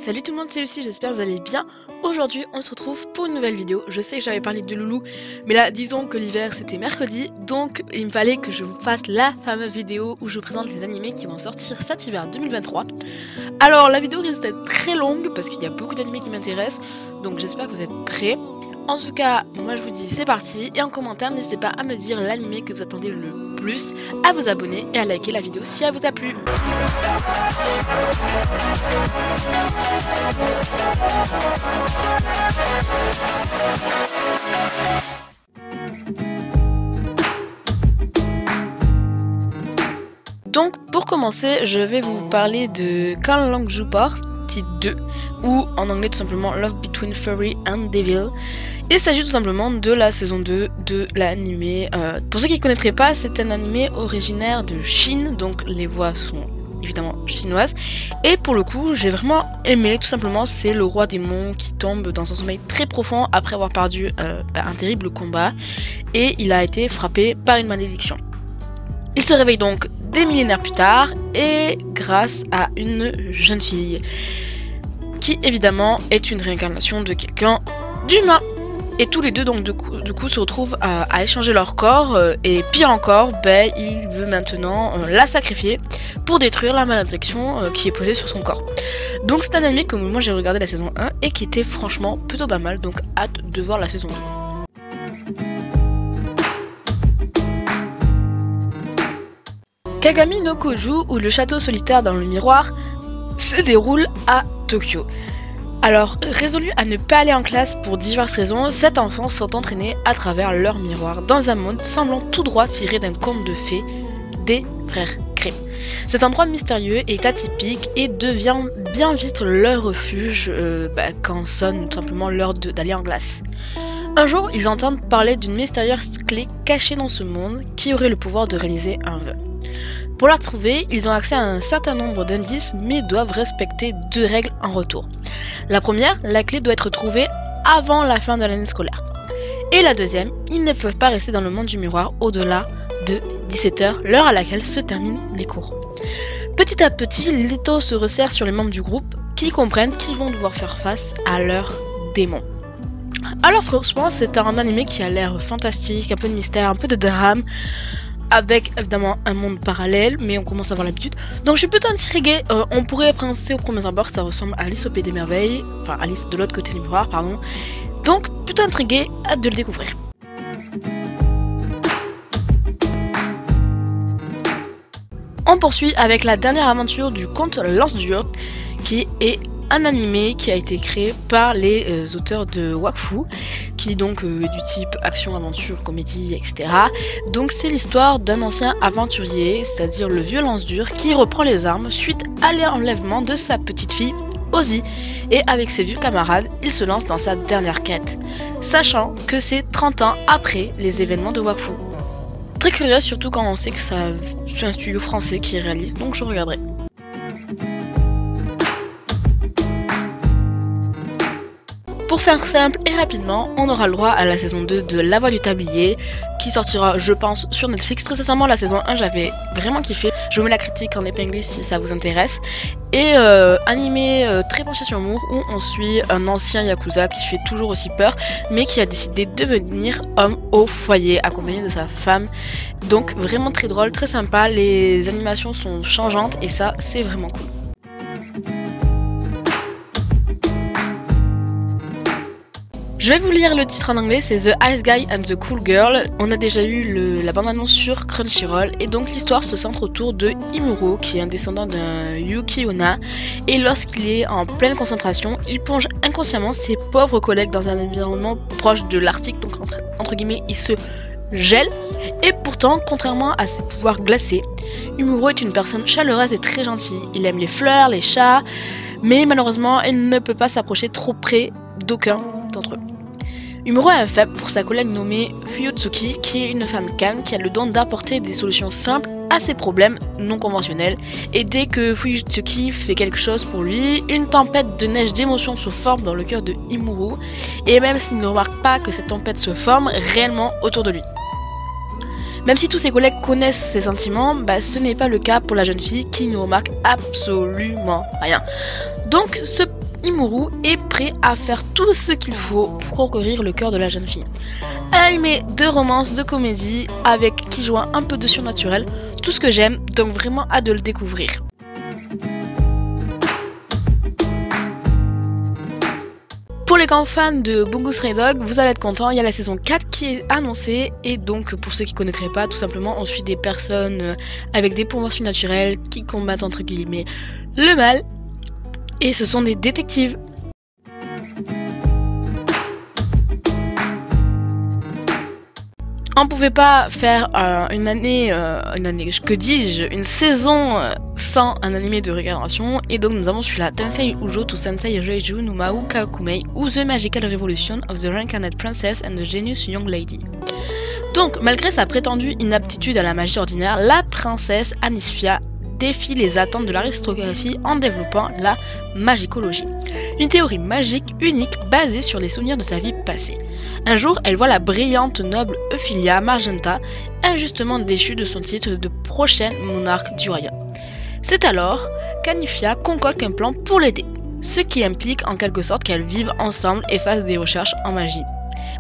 Salut tout le monde, c'est Lucie, j'espère que vous allez bien. Aujourd'hui, on se retrouve pour une nouvelle vidéo. Je sais que j'avais parlé de Loulou, mais là, disons que l'hiver c'était mercredi, donc il me fallait que je vous fasse la fameuse vidéo où je vous présente les animés qui vont sortir cet hiver 2023. Alors, la vidéo risque d'être très longue parce qu'il y a beaucoup d'animés qui m'intéressent, donc j'espère que vous êtes prêts. En tout cas, moi je vous dis c'est parti, et en commentaire, n'hésitez pas à me dire l'animé que vous attendez le plus, à vous abonner et à liker la vidéo si elle vous a plu. Donc pour commencer, je vais vous parler de Quand l'ange joue partie 2, ou en anglais tout simplement Love Between Fairy and Devil. Il s'agit tout simplement de la saison 2 de l'animé. Pour ceux qui ne connaîtraient pas, c'est un animé originaire de Chine, donc les voix sont évidemment chinoises. Et pour le coup, j'ai vraiment aimé, tout simplement, c'est le roi démon qui tombe dans un sommeil très profond après avoir perdu un terrible combat. Et il a été frappé par une malédiction. Il se réveille donc des millénaires plus tard, et grâce à une jeune fille, qui évidemment est une réincarnation de quelqu'un d'humain. Et tous les deux donc du coup se retrouvent à échanger leur corps, et pire encore, il veut maintenant la sacrifier pour détruire la malédiction qui est posée sur son corps. Donc c'est un anime que moi j'ai regardé la saison 1 et qui était franchement plutôt pas mal, donc hâte de voir la saison 2. Kagami no Koju, ou le château solitaire dans le miroir, se déroule à Tokyo. Alors, résolus à ne pas aller en classe pour diverses raisons, 7 enfants sont entraînés à travers leur miroir dans un monde semblant tout droit tiré d'un conte de fées des frères Grimm. Cet endroit mystérieux est atypique et devient bien vite leur refuge quand sonne tout simplement l'heure d'aller en classe. Un jour, ils entendent parler d'une mystérieuse clé cachée dans ce monde qui aurait le pouvoir de réaliser un vœu. Pour la trouver, ils ont accès à un certain nombre d'indices, mais doivent respecter 2 règles en retour. La première, la clé doit être trouvée avant la fin de l'année scolaire. Et la deuxième, ils ne peuvent pas rester dans le monde du miroir au-delà de 17 h, l'heure à laquelle se terminent les cours. Petit à petit, l'étau se resserre sur les membres du groupe, qui comprennent qu'ils vont devoir faire face à leurs démons. Alors franchement, c'est un animé qui a l'air fantastique, un peu de mystère, un peu de drame, avec évidemment un monde parallèle, mais on commence à avoir l'habitude. Donc je suis plutôt intriguée. On pourrait penser au premier abord que ça ressemble à Alice au Pays des Merveilles, enfin Alice de l'autre côté du miroir, pardon. Donc plutôt intriguée, hâte de le découvrir. On poursuit avec la dernière aventure du conte Lance Dur, qui est un animé qui a été créé par les auteurs de Wakfu, qui donc est du type action, aventure, comédie, etc. Donc c'est l'histoire d'un ancien aventurier, c'est-à-dire le vieux Lance-Dur, qui reprend les armes suite à l'enlèvement de sa petite fille, Ozzy, et avec ses vieux camarades, il se lance dans sa dernière quête, sachant que c'est 30 ans après les événements de Wakfu. Très curieux, surtout quand on sait que c'est un studio français qui réalise, donc je regarderai. Pour faire simple et rapidement, on aura le droit à la saison 2 de La Voix du Tablier, qui sortira, je pense, sur Netflix. Très sincèrement, la saison 1, j'avais vraiment kiffé. Je vous mets la critique en épinglé si ça vous intéresse. Et animé très penché sur l'humour, où on suit un ancien Yakuza qui fait toujours aussi peur, mais qui a décidé de devenir homme au foyer, accompagné de sa femme. Donc vraiment très drôle, très sympa. Les animations sont changeantes et ça, c'est vraiment cool. Je vais vous lire le titre en anglais, c'est The Ice Guy and the Cool Girl. On a déjà eu la bande-annonce sur Crunchyroll, et donc l'histoire se centre autour de Imuro, qui est un descendant d'un Yuki-onna, et lorsqu'il est en pleine concentration, il plonge inconsciemment ses pauvres collègues dans un environnement proche de l'Arctique, donc entre guillemets, il se gèle. Et pourtant, contrairement à ses pouvoirs glacés, Imuro est une personne chaleureuse et très gentille. Il aime les fleurs, les chats, mais malheureusement, il ne peut pas s'approcher trop près d'aucun d'entre eux. Imuro a un faible pour sa collègue nommée Fuyotsuki, qui est une femme calme qui a le don d'apporter des solutions simples à ses problèmes non conventionnels. Et dès que Fuyotsuki fait quelque chose pour lui, une tempête de neige d'émotions se forme dans le cœur de Imuro, et même s'il ne remarque pas que cette tempête se forme réellement autour de lui. Même si tous ses collègues connaissent ses sentiments, ce n'est pas le cas pour la jeune fille qui ne remarque absolument rien. Donc Imuru est prêt à faire tout ce qu'il faut pour conquérir le cœur de la jeune fille. Un animé de romance, de comédie, avec qui joue un peu de surnaturel, tout ce que j'aime, donc vraiment hâte de le découvrir. Pour les grands fans de Bungo Stray Dog, vous allez être contents, il y a la saison 4 qui est annoncée, et donc pour ceux qui ne connaîtraient pas, tout simplement on suit des personnes avec des pouvoirs surnaturels qui combattent entre guillemets le mal, et ce sont des détectives. On pouvait pas faire une saison sans un animé de réincarnation, et donc nous avons celui-là, Tensei Ujo to Sensei Reiju no Mau Kakumei, ou The Magical Revolution of the Reincarnate Princess and the Genius Young Lady. Donc, malgré sa prétendue inaptitude à la magie ordinaire, la princesse Anifia défie les attentes de l'aristocratie en développant la magicologie. Une théorie magique unique basée sur les souvenirs de sa vie passée. Un jour, elle voit la brillante noble Euphilia Magenta injustement déchue de son titre de prochaine monarque du royaume. C'est alors qu'Anifia concocte un plan pour l'aider, ce qui implique en quelque sorte qu'elles vivent ensemble et fassent des recherches en magie.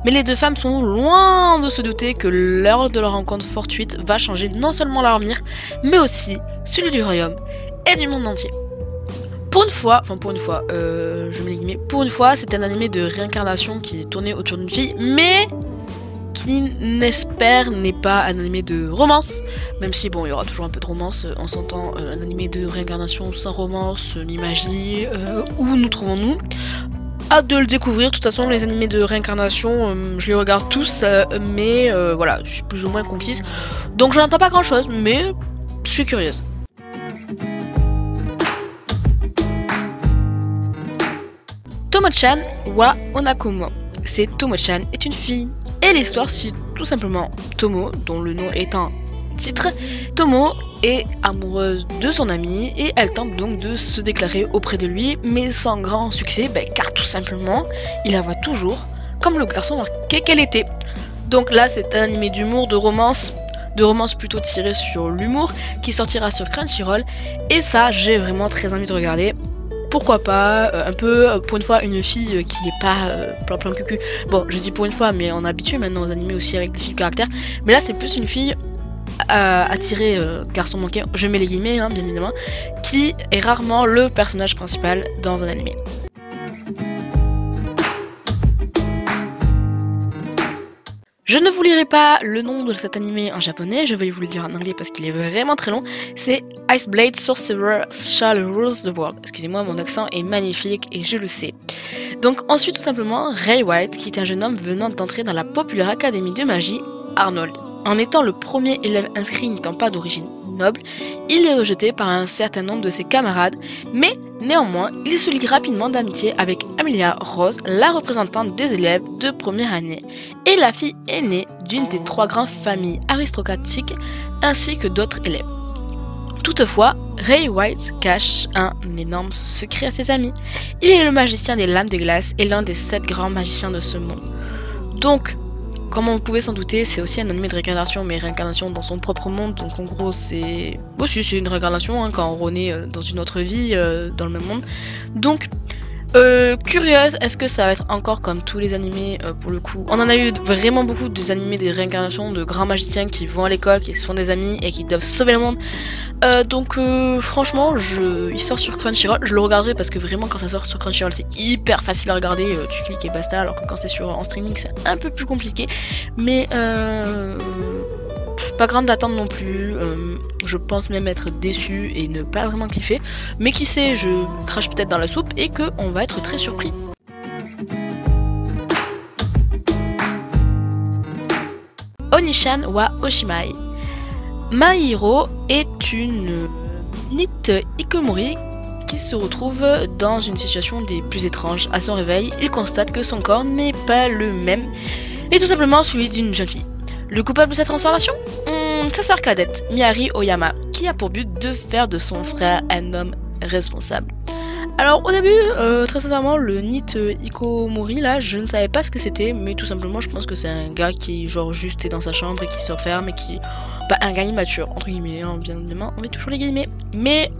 Mais les deux femmes sont loin de se douter que l'heure de leur rencontre fortuite va changer non seulement leur avenir, mais aussi celui du royaume et du monde entier. Pour une fois, c'est un animé de réincarnation qui est tourné autour d'une fille, mais qui n'est pas un animé de romance, même si bon, il y aura toujours un peu de romance, on s'entend un animé de réincarnation sans romance, ni magie, où nous trouvons-nous? Hâte de le découvrir. De toute façon, les animés de réincarnation, je les regarde tous, mais voilà, je suis plus ou moins conquise, donc je n'entends pas grand chose, mais je suis curieuse. Tomo-chan wa Onakomo. C'est Tomo-chan est une fille, et l'histoire suit tout simplement Tomo, dont le nom est un titre. Tomo est amoureuse de son ami et elle tente donc de se déclarer auprès de lui, mais sans grand succès, car tout simplement, il la voit toujours comme le garçon marqué qu'elle était. Donc là, c'est un animé d'humour, de romance plutôt tiré sur l'humour, qui sortira sur Crunchyroll, et ça, j'ai vraiment très envie de regarder. Pourquoi pas, un peu, pour une fois, une fille qui est pas plan cucu. Bon, je dis pour une fois, mais on est habitué maintenant aux animés aussi avec des filles de caractère. Mais là, c'est plus une fille attirée garçon manqué, je mets les guillemets, hein, bien évidemment, qui est rarement le personnage principal dans un animé. Je ne vous lirai pas le nom de cet animé en japonais, je vais vous le dire en anglais parce qu'il est vraiment très long. C'est Ice Blade Sorcerer Shall Rule the World. Excusez-moi, mon accent est magnifique et je le sais. Donc ensuite tout simplement Ray White, qui est un jeune homme venant d'entrer dans la populaire académie de magie Arnold. En étant le premier élève inscrit n'étant pas d'origine noble, il est rejeté par un certain nombre de ses camarades, mais néanmoins, il se lie rapidement d'amitié avec Amelia Rose, la représentante des élèves de première année, et la fille aînée d'une des 3 grandes familles aristocratiques, ainsi que d'autres élèves. Toutefois, Ray White cache un énorme secret à ses amis. Il est le magicien des lames de glace et l'un des 7 grands magiciens de ce monde. Donc, comme on pouvait s'en douter, c'est aussi un animé de réincarnation, mais réincarnation dans son propre monde. Donc en gros, c'est une réincarnation, hein, quand on renaît dans une autre vie, dans le même monde. Donc, curieuse, est-ce que ça va être encore comme tous les animés pour le coup? On en a eu vraiment beaucoup des animés de réincarnation de grands magiciens qui vont à l'école, qui se font des amis et qui doivent sauver le monde. Donc franchement, il sort sur Crunchyroll, je le regarderai parce que vraiment quand ça sort sur Crunchyroll c'est hyper facile à regarder, tu cliques et basta, alors que quand c'est en streaming c'est un peu plus compliqué. Mais pas grande d'attente non plus, je pense même être déçu et ne pas vraiment kiffer, mais qui sait, je crache peut-être dans la soupe et qu'on va être très surpris. Onishan wa Oshimai. Mahiro est une NEET hikikomori qui se retrouve dans une situation des plus étranges. À son réveil, il constate que son corps n'est pas le même, et tout simplement celui d'une jeune fille. Le coupable de cette transformation, sa sœur cadette, Miyari Oyama, qui a pour but de faire de son frère un homme responsable. Alors au début, très sincèrement, le NEET hikikomori là, je ne savais pas ce que c'était, mais tout simplement je pense que c'est un gars qui genre juste est dans sa chambre et qui se referme et qui... un gars immature, entre guillemets, hein, bien évidemment, on met toujours les guillemets. Mais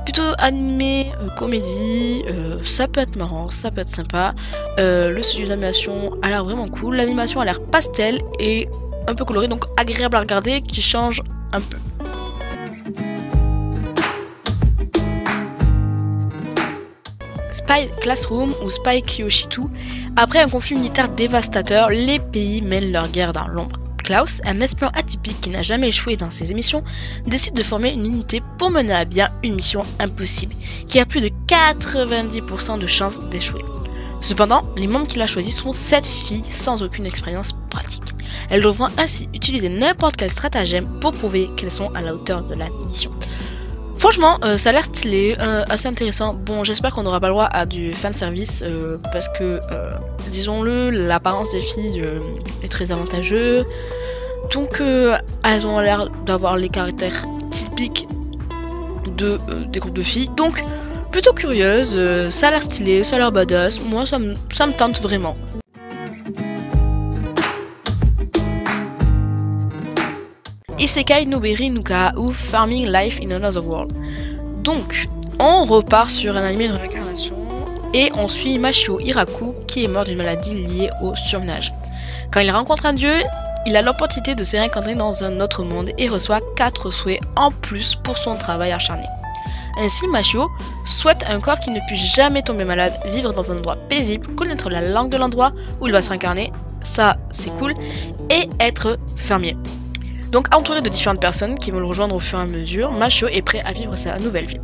Plutôt animé, comédie, ça peut être marrant, ça peut être sympa. Le studio d'animation a l'air vraiment cool. L'animation a l'air pastel et un peu colorée, donc agréable à regarder, qui change un peu. Spy Classroom ou Spy Kyoshitu. Après un conflit militaire dévastateur, les pays mènent leur guerre dans l'ombre. Klaus, un espion atypique qui n'a jamais échoué dans ses émissions, décide de former une unité pour mener à bien une mission impossible, qui a plus de 90% de chances d'échouer. Cependant, les membres qu'il a choisis sont 7 filles sans aucune expérience pratique. Elles devront ainsi utiliser n'importe quel stratagème pour prouver qu'elles sont à la hauteur de la mission. Franchement, ça a l'air stylé, assez intéressant. Bon, j'espère qu'on n'aura pas le droit à du fanservice parce que, disons-le, l'apparence des filles est très avantageuse. Donc, elles ont l'air d'avoir les caractères typiques des groupes de filles. Donc, plutôt curieuse, ça a l'air stylé, ça a l'air badass. Moi, ça me tente vraiment. Isekai no Beri no Kaha ou Farming Life in Another World. Donc, on repart sur un anime de réincarnation et on suit Mashio Hiraku qui est mort d'une maladie liée au surmenage. Quand il rencontre un dieu, il a l'opportunité de se réincarner dans un autre monde et reçoit 4 souhaits en plus pour son travail acharné. Ainsi, Mashio souhaite un corps qui ne puisse jamais tomber malade, vivre dans un endroit paisible, connaître la langue de l'endroit où il va se réincarner, ça c'est cool, et être fermier. Donc entouré de différentes personnes qui vont le rejoindre au fur et à mesure, Mashio est prêt à vivre sa nouvelle vie.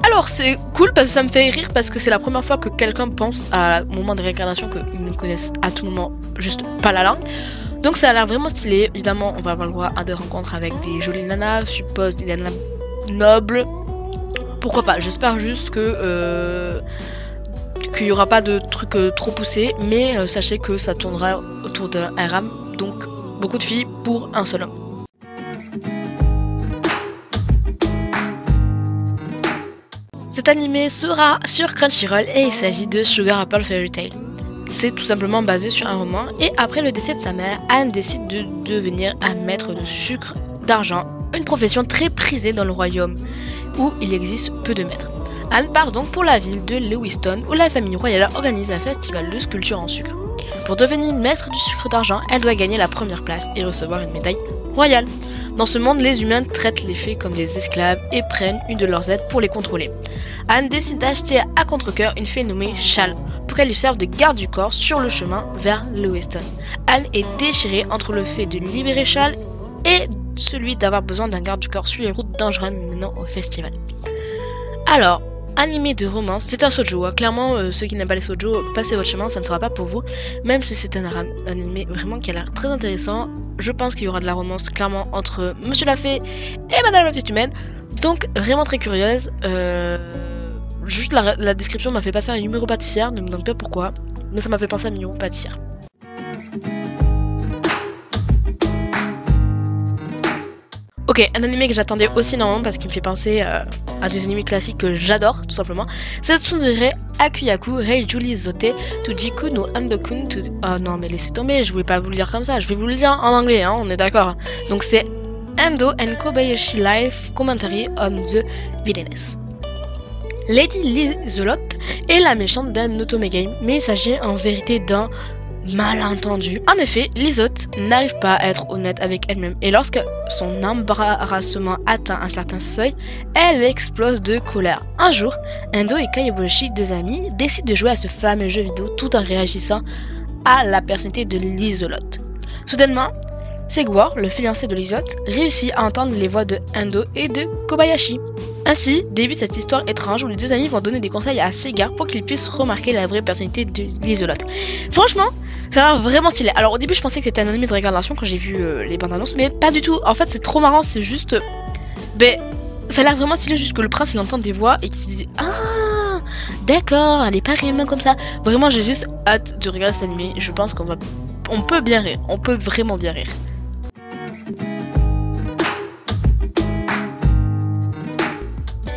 Alors c'est cool parce que ça me fait rire parce que c'est la première fois que quelqu'un pense à un moment de réincarnation qu'ils ne connaissent à tout moment juste pas la langue. Donc ça a l'air vraiment stylé. Évidemment on va avoir le droit à des rencontres avec des jolies nanas, je suppose des nanas nobles. Pourquoi pas, j'espère juste que qu'il n'y aura pas de trucs trop poussés, mais sachez que ça tournera autour d'un harem, donc beaucoup de filles pour un seul homme. Cet animé sera sur Crunchyroll et il s'agit de Sugar Apple Fairy Tail. C'est tout simplement basé sur un roman et après le décès de sa mère, Anne décide de devenir un maître de sucre d'argent, une profession très prisée dans le royaume où il existe peu de maîtres. Anne part donc pour la ville de Lewiston où la famille royale organise un festival de sculpture en sucre. Pour devenir maître du sucre d'argent, elle doit gagner la première place et recevoir une médaille royale. Dans ce monde, les humains traitent les fées comme des esclaves et prennent une de leurs aides pour les contrôler. Anne décide d'acheter à contre-cœur une fée nommée Chal pour qu'elle lui serve de garde du corps sur le chemin vers Lewiston. Anne est déchirée entre le fait de libérer Chal et celui d'avoir besoin d'un garde du corps sur les routes dangereuses menant au festival. Alors, animé de romance, c'est un shoujo. Clairement, ceux qui n'aiment pas les shoujo, passez votre chemin, ça ne sera pas pour vous. Même si c'est un animé vraiment qui a l'air très intéressant, je pense qu'il y aura de la romance clairement entre Monsieur la Fée et Madame la Petite Humaine. Donc vraiment très curieuse. Juste la description m'a fait passer à un numéro pâtissière, ne me demande pas pourquoi, mais ça m'a fait penser à un numéro pâtissière. Ok, un animé que j'attendais aussi énormément parce qu'il me fait penser à des animés classiques que j'adore, tout simplement. C'est Tsundere Akuyaku Reiju Lizote Tujiku no Andokun to... Oh non, mais laissez tomber, je voulais pas vous le dire comme ça, je vais vous le dire en anglais, hein, on est d'accord. Donc c'est Ando and Kobayashi Life Commentary on the Villainess. Lady Lizelot est la méchante d'un Otome Game, mais il s'agit en vérité d'un malentendu. En effet, Lizotte n'arrive pas à être honnête avec elle-même et lorsque son embarrassement atteint un certain seuil, elle explose de colère. Un jour, Endo et Kayaboshi, deux amis, décident de jouer à ce fameux jeu vidéo tout en réagissant à la personnalité de Lizelot. Soudainement, Segwar, le fiancé de Lizotte, réussit à entendre les voix de Endo et de Kobayashi. Ainsi débute cette histoire étrange où les deux amis vont donner des conseils à Segwar pour qu'il puisse remarquer la vraie personnalité de Lizelot. Franchement, ça a l'air vraiment stylé. Alors au début je pensais que c'était un anime de réincarnation quand j'ai vu les bandes annonces, mais pas du tout. En fait c'est trop marrant, c'est juste... ça a l'air vraiment stylé, juste que le prince il entend des voix et qu'il se dit « Ah, d'accord, elle est pas réellement comme ça ». Vraiment j'ai juste hâte de regarder cet anime, je pense on peut bien rire, on peut vraiment bien rire.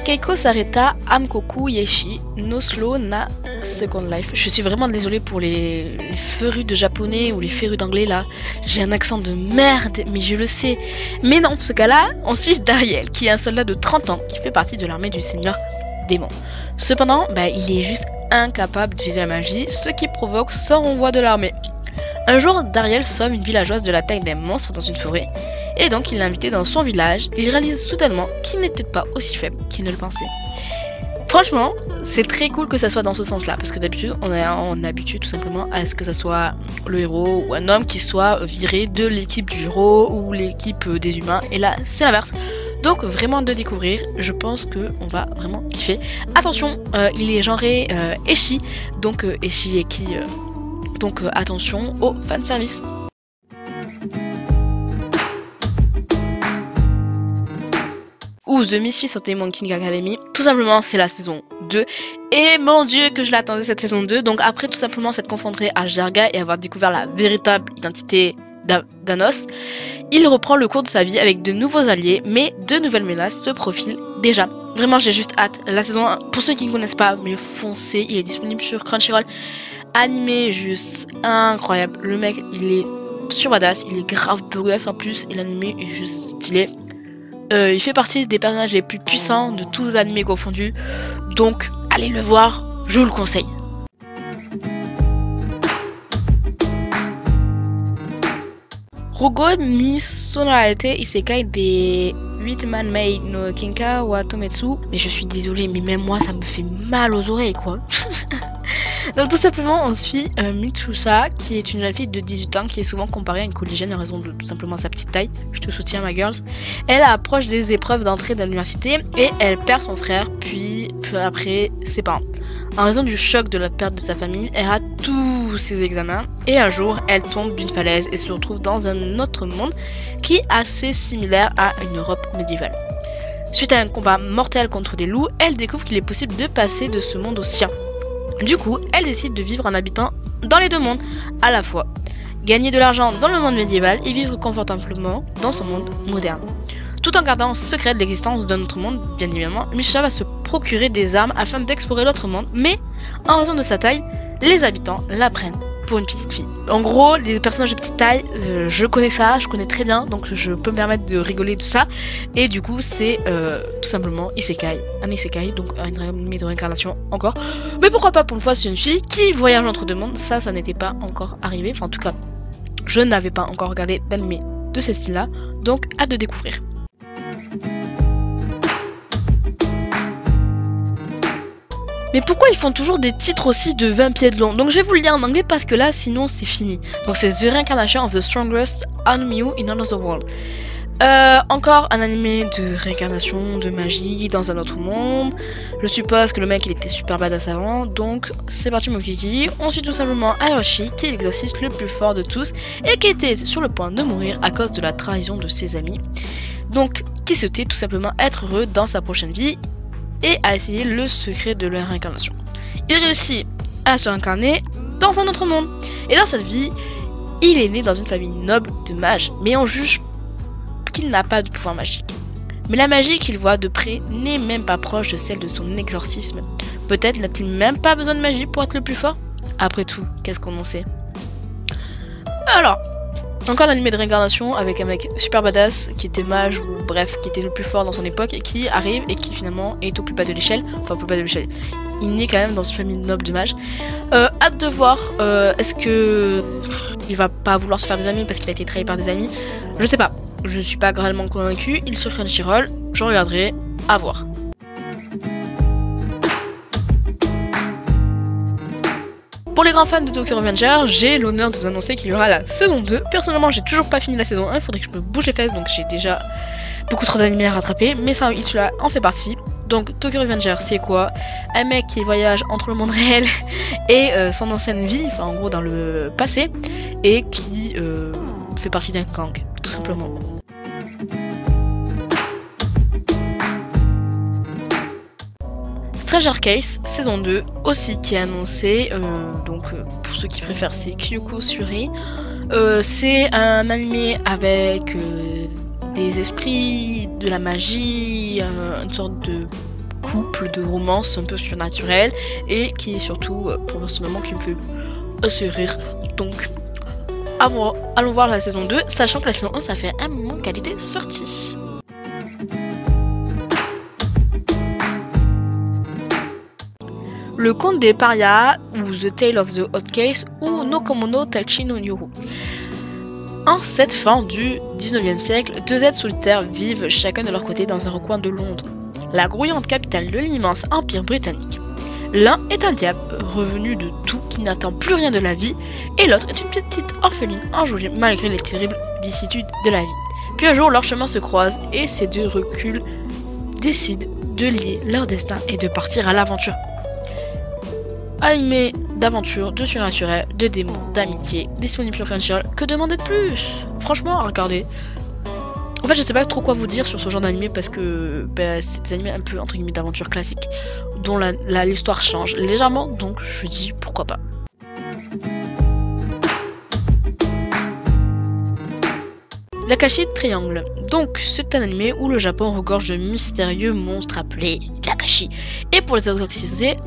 Keiko Sareta Amkoku Yeshi no Slow na Second Life. Je suis vraiment désolée pour les férus de japonais ou les férus d'anglais là. J'ai un accent de merde, mais je le sais. Mais dans ce cas-là, on suit Dariel, qui est un soldat de 30 ans qui fait partie de l'armée du Seigneur Démon. Cependant, il est juste incapable d'utiliser la magie, ce qui provoque son renvoi de l'armée. Un jour, Dariel sauve une villageoise de l'attaque d'un monstre dans une forêt, et donc il l'a invité dans son village. Il réalise soudainement qu'il n'était pas aussi faible qu'il ne le pensait. Franchement, c'est très cool que ça soit dans ce sens-là, parce que d'habitude, on est habitué tout simplement à ce que ça soit le héros ou un homme qui soit viré de l'équipe du héros ou l'équipe des humains, et là, c'est l'inverse. Donc vraiment de découvrir, je pense qu'on va vraiment kiffer. Attention, il est genré Eshi, donc Eshi et qui... Donc attention au fanservice. Ou The Misfits of the Monkey Academy. Tout simplement, c'est la saison 2. Et mon dieu que je l'attendais cette saison 2. Donc après tout simplement s'être confronté à Jarga et avoir découvert la véritable identité d'Anos, il reprend le cours de sa vie avec de nouveaux alliés, mais de nouvelles menaces se profilent déjà. Vraiment, j'ai juste hâte. La saison 1, pour ceux qui ne connaissent pas, mais foncez, il est disponible sur Crunchyroll. Animé juste incroyable. Le mec, il est sur badass, il est grave burlesque en plus, et l'animé est juste stylé. Il fait partie des personnages les plus puissants de tous les animés confondus, donc allez le voir, je vous le conseille. Rugo ni Sonorate Isekai des 8 Man Made no Kinka wa Tometsu. Mais je suis désolée, mais même moi ça me fait mal aux oreilles quoi. Donc tout simplement on suit Mitsusa, qui est une jeune fille de 18 ans qui est souvent comparée à une collégienne en raison de tout simplement sa petite taille. Je te soutiens ma girls. Elle approche des épreuves d'entrée de l'université et elle perd son frère, puis peu après ses parents. En raison du choc de la perte de sa famille, elle rate tous ses examens et un jour elle tombe d'une falaise et se retrouve dans un autre monde qui est assez similaire à une Europe médiévale. Suite à un combat mortel contre des loups, elle découvre qu'il est possible de passer de ce monde au sien. Du coup, elle décide de vivre en habitant dans les deux mondes à la fois. Gagner de l'argent dans le monde médiéval et vivre confortablement dans son monde moderne. Tout en gardant secrète l'existence d'un autre monde, bien évidemment, Misha va se procurer des armes afin d'explorer l'autre monde, mais en raison de sa taille, les habitants la prennent pour une petite fille. En gros, les personnages de petite taille, je connais ça, je connais très bien, donc je peux me permettre de rigoler de ça. Et du coup, c'est tout simplement Isekai, un Isekai, donc un anime de réincarnation encore. Mais pourquoi pas pour une fois, c'est une fille qui voyage entre deux mondes, ça n'était pas encore arrivé, enfin en tout cas, je n'avais pas encore regardé d'anime de ce style-là, donc hâte de découvrir. Mais pourquoi ils font toujours des titres aussi de 20 pieds de long? Donc je vais vous le lire en anglais parce que là sinon c'est fini. Donc c'est The Reincarnation of the Strongest Onmyo in Another World. Encore un animé de réincarnation, de magie dans un autre monde. Je suppose que le mec il était super badass avant. Donc c'est parti mon kiki. On suit tout simplement Hiroshi qui est l'exorciste le plus fort de tous et qui était sur le point de mourir à cause de la trahison de ses amis. Donc qui souhaitait tout simplement être heureux dans sa prochaine vie et à essayer le secret de la réincarnation. Il réussit à se réincarner dans un autre monde. Et dans cette vie, il est né dans une famille noble de mages, mais on juge qu'il n'a pas de pouvoir magique. Mais la magie qu'il voit de près n'est même pas proche de celle de son exorcisme. Peut-être n'a-t-il même pas besoin de magie pour être le plus fort? Après tout, qu'est-ce qu'on en sait? Alors, encore l'anime de réincarnation avec un mec super badass qui était mage ou bref qui était le plus fort dans son époque et qui arrive et qui finalement est au plus bas de l'échelle. Enfin au plus bas de l'échelle. Il naît quand même dans une famille noble de mages. Hâte de voir. Est-ce que il va pas vouloir se faire des amis parce qu'il a été trahi par des amis? Je sais pas. Je suis pas réellement convaincue. Il est sur Crunchyroll. Je regarderai. À voir. Pour les grands fans de Tokyo Revenger, j'ai l'honneur de vous annoncer qu'il y aura la saison 2. Personnellement, j'ai toujours pas fini la saison 1, il faudrait que je me bouge les fesses, donc j'ai déjà beaucoup trop d'animés à rattraper, mais ça, celui-là en fait partie. Donc Tokyo Revenger, c'est quoi? Un mec qui voyage entre le monde réel et son ancienne vie, enfin en gros dans le passé, et qui fait partie d'un gang, tout simplement. Stranger Case, saison 2, aussi qui est annoncé, donc pour ceux qui préfèrent c'est Kyoko Suri. C'est un animé avec des esprits, de la magie, une sorte de couple, de romance un peu surnaturelle et qui est surtout, pour le moment, qui me fait assez rire. Donc, allons voir la saison 2, sachant que la saison 1, ça fait un moment qu'elle était sortie. Le conte des parias, ou The Tale of the Hot Case, ou Nokomono Taichi no Nyoru. En cette fin du 19e siècle, deux êtres solitaires vivent chacun de leur côté dans un recoin de Londres, la grouillante capitale de l'immense empire britannique. L'un est un diable revenu de tout qui n'attend plus rien de la vie, et l'autre est une petite orpheline enjouée malgré les terribles vicissitudes de la vie. Puis un jour, leurs chemins se croisent et ces deux reculs décident de lier leur destin et de partir à l'aventure. Animé d'aventure, de surnaturel, de démons, d'amitié, disponible sur Crunchyroll, que demander de plus? Franchement, regardez. En fait, je sais pas trop quoi vous dire sur ce genre d'animé parce que c'est des animés un peu entre guillemets d'aventure classique dont l'histoire change légèrement, donc je dis pourquoi pas. L'Akashi Triangle. Donc, c'est un animé où le Japon regorge de mystérieux monstres appelés l'Akashi. Et pour les exorciser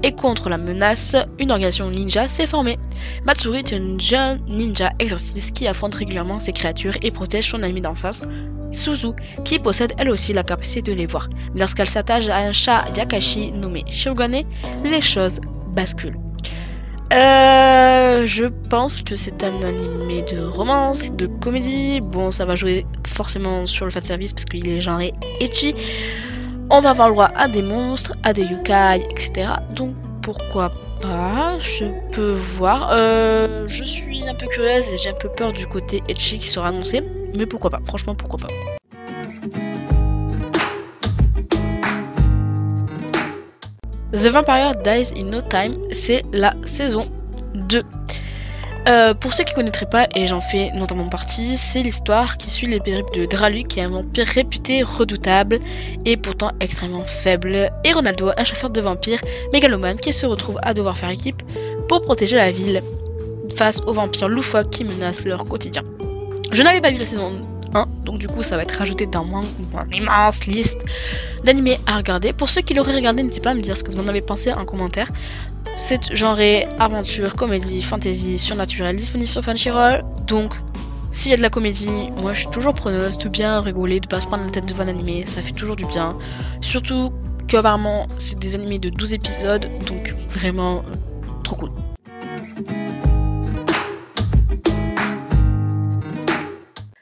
et contre la menace, une organisation ninja s'est formée. Matsuri est une jeune ninja exorciste qui affronte régulièrement ces créatures et protège son ami d'en face, Suzu, qui possède elle aussi la capacité de les voir. Mais lorsqu'elle s'attache à un chat Yakashi nommé Shirogane, les choses basculent. Je pense que c'est un animé de romance, de comédie. Bon, ça va jouer forcément sur le fanservice parce qu'il est genré ecchi. On va avoir le droit à des monstres, à des yokai, etc. Donc pourquoi pas, je peux voir. Je suis un peu curieuse et j'ai un peu peur du côté ecchi qui sera annoncé. Mais pourquoi pas, franchement pourquoi pas. The Vampire Dies in No Time, c'est la saison 2. Pour ceux qui ne connaîtraient pas, et j'en fais notamment partie, c'est l'histoire qui suit les périples de Dralu, qui est un vampire réputé redoutable et pourtant extrêmement faible, et Ronaldo, un chasseur de vampires mégalomane qui se retrouve à devoir faire équipe pour protéger la ville face aux vampires loufoques qui menacent leur quotidien. Je n'avais pas vu la saison 1, donc du coup ça va être rajouté dans mon immense liste d'animés à regarder. Pour ceux qui l'auraient regardé, n'hésitez pas à me dire ce que vous en avez pensé en commentaire. C'est genré aventure, comédie, fantasy, surnaturel, disponible sur Crunchyroll. Donc, s'il y a de la comédie, moi je suis toujours preneuse de bien rigoler, de pas se prendre la tête devant un animé, ça fait toujours du bien. Surtout qu'apparemment, c'est des animés de 12 épisodes, donc vraiment trop cool.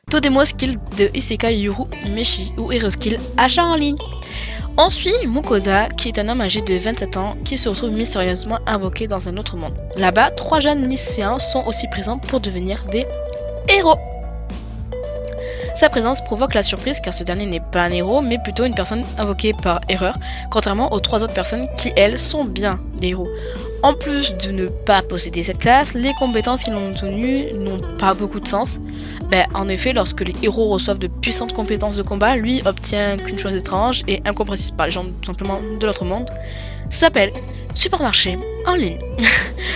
Todemo Skill de Isekai Yuru Meshi ou Hero Skill achat en ligne. On suit Mukoda, qui est un homme âgé de 27 ans qui se retrouve mystérieusement invoqué dans un autre monde. Là-bas, 3 jeunes lycéens sont aussi présents pour devenir des héros. Sa présence provoque la surprise car ce dernier n'est pas un héros mais plutôt une personne invoquée par erreur, contrairement aux 3 autres personnes qui, elles, sont bien des héros. En plus de ne pas posséder cette classe, les compétences qu'ils ont obtenues n'ont pas beaucoup de sens. En effet, lorsque les héros reçoivent de puissantes compétences de combat, lui obtient qu'une chose étrange et incompréhensible par les gens tout simplement de l'autre monde. Ça s'appelle supermarché en ligne.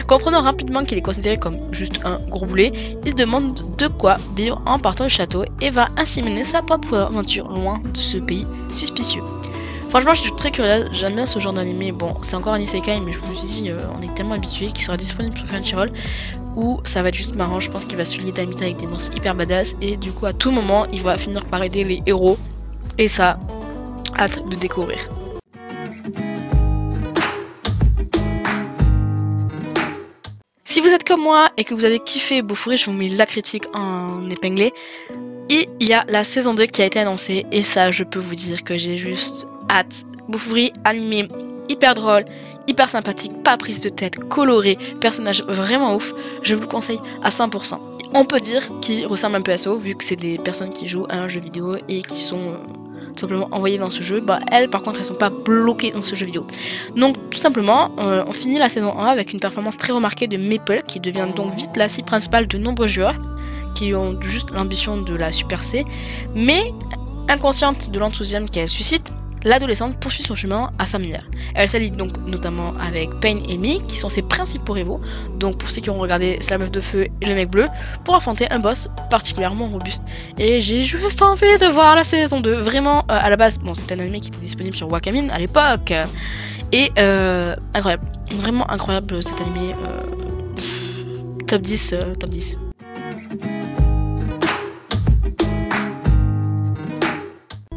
Comprenant rapidement qu'il est considéré comme juste un gros boulet, il demande de quoi vivre en partant du château et va ainsi mener sa propre aventure loin de ce pays suspicieux. Franchement, je suis très curieuse, j'aime bien ce genre d'animé. Bon, c'est encore un isekai, mais je vous dis, on est tellement habitué qu'il sera disponible sur Crunchyroll où ça va être juste marrant. Je pense qu'il va se lier d'amitié avec des monstres hyper badass et du coup, à tout moment, il va finir par aider les héros. Et ça, hâte de découvrir. Si vous êtes comme moi et que vous avez kiffé Bofuri, je vous mets la critique en épinglé. Et il y a la saison 2 qui a été annoncée et ça, je peux vous dire que j'ai juste hâte. Bofuri, animé, hyper drôle, hyper sympathique, pas prise de tête, coloré, personnage vraiment ouf, je vous le conseille à 100%. On peut dire qu'il ressemble un peu à SO vu que c'est des personnes qui jouent à un jeu vidéo et qui sont tout simplement envoyées dans ce jeu. Elles par contre elles sont pas bloquées dans ce jeu vidéo. Donc tout simplement on finit la saison 1 avec une performance très remarquée de Maple qui devient donc vite la cible principale de nombreux joueurs qui ont juste l'ambition de la Super C, mais inconsciente de l'enthousiasme qu'elle suscite, l'adolescente poursuit son chemin à sa manière. Elle s'allie donc notamment avec Pain et Mi, qui sont ses principaux rivaux, donc pour ceux qui ont regardé C'est la meuf de feu et le mec bleu, pour affronter un boss particulièrement robuste. Et j'ai juste envie de voir la saison 2. Vraiment, à la base, bon, c'était un anime qui était disponible sur Wakamin à l'époque, et incroyable, vraiment incroyable cet anime, top 10, top 10.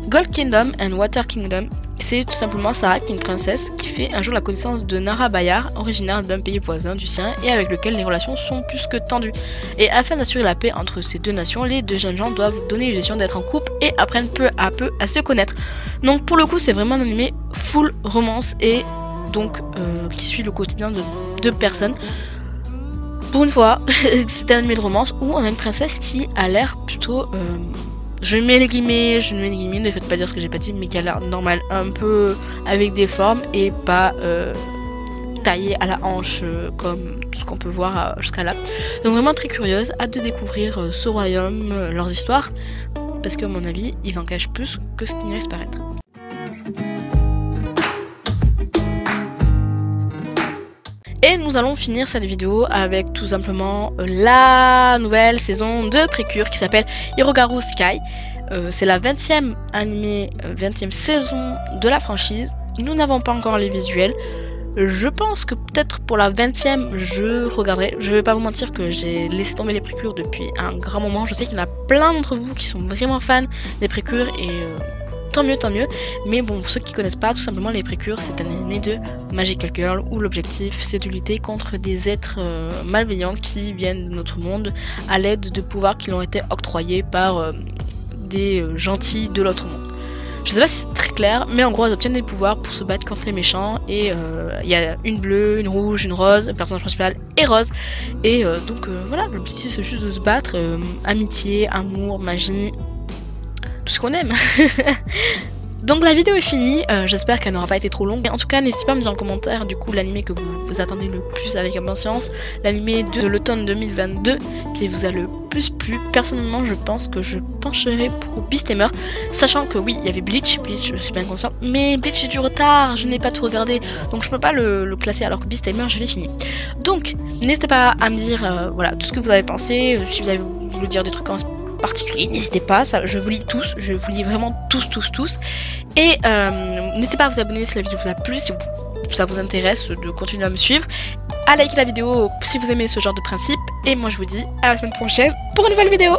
Gold Kingdom and Water Kingdom, c'est tout simplement Sarah qui est une princesse qui fait un jour la connaissance de Nara Bayar, originaire d'un pays voisin du sien et avec lequel les relations sont plus que tendues. Et afin d'assurer la paix entre ces deux nations, les deux jeunes gens doivent donner l'illusion d'être en couple et apprennent peu à peu à se connaître. Donc pour le coup c'est vraiment un animé full romance et donc qui suit le quotidien de deux personnes. Pour une fois, c'est un animé de romance où on a une princesse qui a l'air plutôt... je mets les guillemets, ne faites pas dire ce que j'ai pas dit, mais qui a l'air normal, un peu avec des formes et pas taillé à la hanche comme tout ce qu'on peut voir jusqu'à là. Donc vraiment très curieuse, hâte de découvrir ce royaume, leurs histoires, parce que à mon avis, ils en cachent plus que ce qu'ils laissent paraître. Et nous allons finir cette vidéo avec tout simplement la nouvelle saison de Precure qui s'appelle Hirogaru Sky. C'est la 20e animé, 20e saison de la franchise. Nous n'avons pas encore les visuels. Je pense que peut-être pour la 20e, je regarderai. Je vais pas vous mentir que j'ai laissé tomber les Precure depuis un grand moment. Je sais qu'il y en a plein d'entre vous qui sont vraiment fans des Precure et... tant mieux, mais bon, pour ceux qui connaissent pas, tout simplement les Precure, c'est un animé de Magical Girl où l'objectif c'est de lutter contre des êtres malveillants qui viennent de notre monde à l'aide de pouvoirs qui leur ont été octroyés par des gentils de l'autre monde. Je sais pas si c'est très clair, mais en gros elles obtiennent des pouvoirs pour se battre contre les méchants et il y a une bleue, une rouge, une rose, le personnage principal est rose et donc voilà, l'objectif c'est juste de se battre, amitié, amour, magie, tout ce qu'on aime. Donc la vidéo est finie, j'espère qu'elle n'aura pas été trop longue. En tout cas, n'hésitez pas à me dire en commentaire du coup l'animé que vous attendez le plus avec impatience, l'animé de l'automne 2022 qui vous a le plus plu. Personnellement, je pense que je pencherai pour Beasttamer, sachant que oui, il y avait Bleach, je suis bien consciente, mais Bleach est du retard, je n'ai pas tout regardé, donc je peux pas le classer alors que Beasttamer, je l'ai fini. Donc, n'hésitez pas à me dire voilà tout ce que vous avez pensé, si vous avez voulu dire des trucs en particulier, n'hésitez pas, ça, je vous lis tous, je vous lis vraiment tous, et n'hésitez pas à vous abonner si la vidéo vous a plu, si ça vous intéresse de continuer à me suivre, à liker la vidéo si vous aimez ce genre de principe, et moi je vous dis à la semaine prochaine pour une nouvelle vidéo.